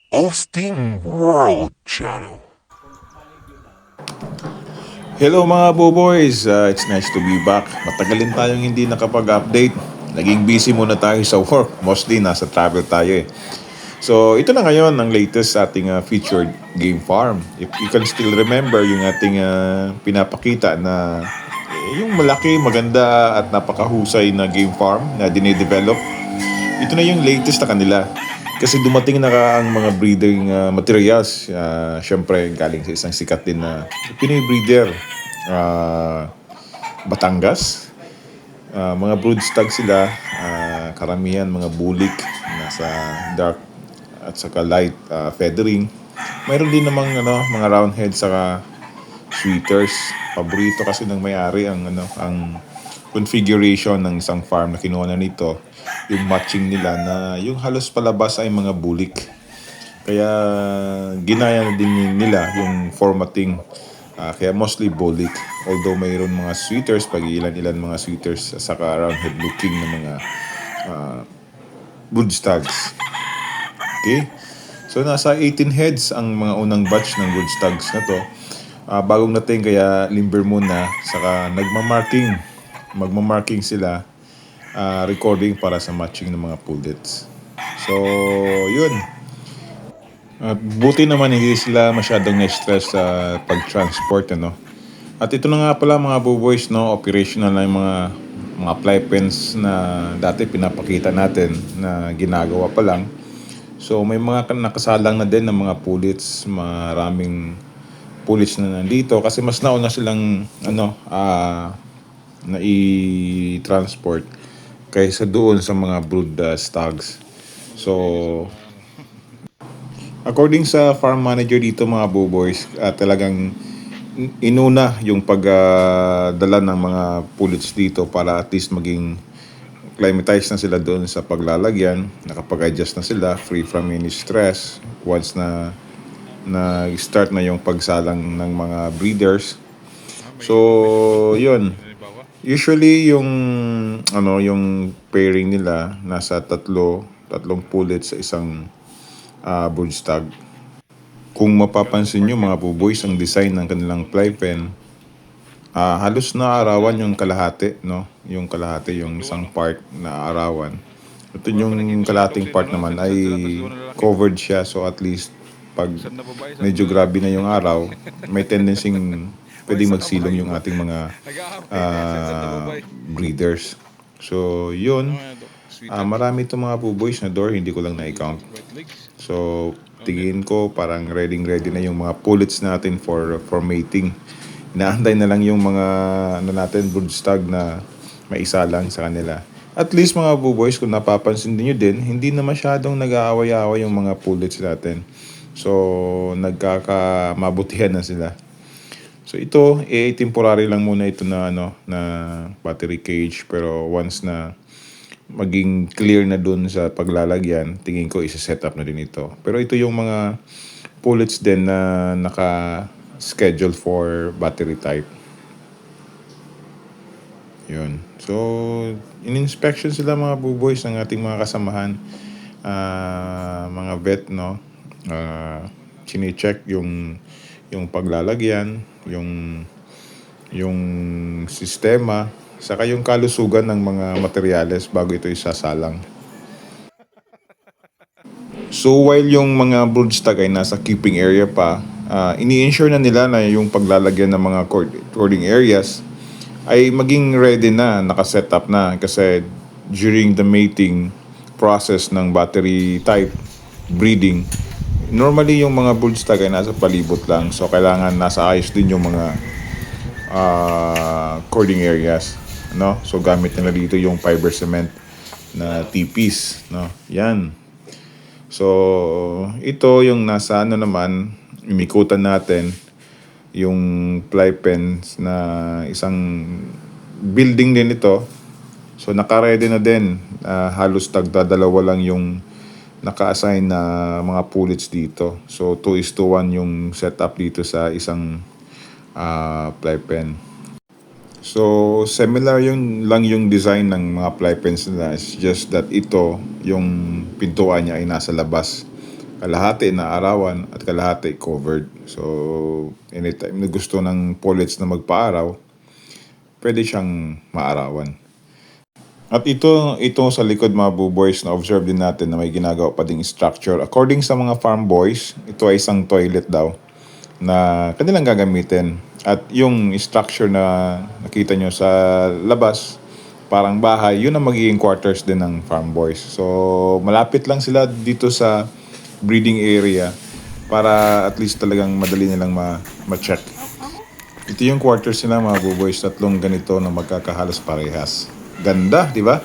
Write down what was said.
Austin World Channel. Hello mga boys, it's nice to be back. Matagalin tayong hindi nakapag-update. Naging busy muna tayo sa work. Mostly nasa travel tayo eh. So ito na ngayon ang latest sa ating featured game farm. If you can still remember yung ating pinapakita na yung malaki, maganda at napakahusay na game farm na dinidevelop. Ito na yung latest na kanila. Kasi dumating na ang mga breeding materials. Siyempre, galing sa isang sikat din na Pinoy breeder. Batangas. Mga broodstag sila. Karamihan mga bulik. Nasa dark at saka light feathering. Mayroon din namang mga roundhead saka sweeters. Paborito kasi ng may-ari ang configuration ng isang farm na kinuha na nito, yung matching nila na yung halos palabas ay mga bulik. Kaya ginaya na din nila yung formatting. Kaya mostly bulik. Although mayroon mga sweeters, pag ilan-ilan mga sweeters, saka roundhead looking na mga broodstags. Okay? So nasa 18 heads ang mga unang batch ng broodstags na to. Bagong natin kaya limber muna, saka magmamarking sila, recording para sa matching ng mga pullets. So yun, buti naman hindi sila masyadong na-stress sa pag-transport At ito na nga pala mga boys, operational na yung mga fly pens na dati pinapakita natin na ginagawa pa lang. So may mga nakasalang na din ng mga pullets, maraming pullets na nandito kasi mas nauna silang na i-transport kaysa doon sa mga brood stags. So according sa farm manager dito mga boys, talagang inuna yung pagdala ng mga pullets dito para at least maging climatized na sila doon sa paglalagyan, nakapag-adjust na sila, free from any stress once na start na yung pagsalang ng mga breeders. So yun, usually yung pairing nila nasa tatlong pullets sa isang broodstag. Kung mapapansin nyo mga boys, ang design ng kanilang fly pen, halos naarawan yung kalahati, no? Yung kalahati, yung isang part na arawan. Ito yung kalahating part naman ay covered siya, so at least pag medyo grabe na yung araw, may tendency pwedeng magsilong yung ating mga breeders. So yun, marami itong mga boys na door, hindi ko lang na-count. So tingin ko parang ready na yung mga pullets natin for mating. Inaantay na lang yung mga natin broodstag na maisa lang sa kanila. At least mga boys, kung napapansin niyo din, hindi na masyadong nag-aaway-aaway yung mga pullets natin. So nagkakamabutihan na sila. So ito, temporary lang muna ito na battery cage, pero once na maging clear na dun sa paglalagyan, tingin ko isa-set up na din ito. Pero ito yung mga pullets din na naka-schedule for battery type. Yun. So, in-inspection sila mga boys ng ating mga kasamahan. Mga vet, no? Chine-check yung paglalagyan, yung sistema, saka yung kalusugan ng mga materyales bago ito isasalang. So while yung mga broodstag ay nasa keeping area pa, ini-ensure na nila na yung paglalagyan ng mga cording areas ay maging ready na, nakaset up na. Kasi during the mating process ng battery type breeding, normally yung mga broodstag ay nasa palibot lang. So kailangan nasa ayos din yung mga cording areas. No? So gamit nila dito yung fiber cement na TPs. No? Yan. So ito yung nasa naman, imikutan natin yung fly pens na isang building din ito. So naka-ready na din. Halos tagdadalawa lang yung naka-assign na mga pullets dito. So 2:1 yung setup dito sa isang fly pen. So similar yung design ng mga fly pens nila. It's just that ito, yung pintuan niya ay nasa labas. kalahati na arawan at kalahati covered. So, anytime na gusto ng pullets na magpaaraw, pwede siyang maarawan. At ito sa likod mga boys na observe din natin na may ginagawa pa ding structure. According sa mga farm boys, ito ay isang toilet daw na kanilang gagamitin. At yung structure na nakita nyo sa labas, parang bahay, yun ang magiging quarters din ng farm boys. So malapit lang sila dito sa breeding area para at least talagang madali nilang ma-check. Ito yung quarters nila mga boys, tatlong ganito na magkakahalos parehas. Ganda, di ba?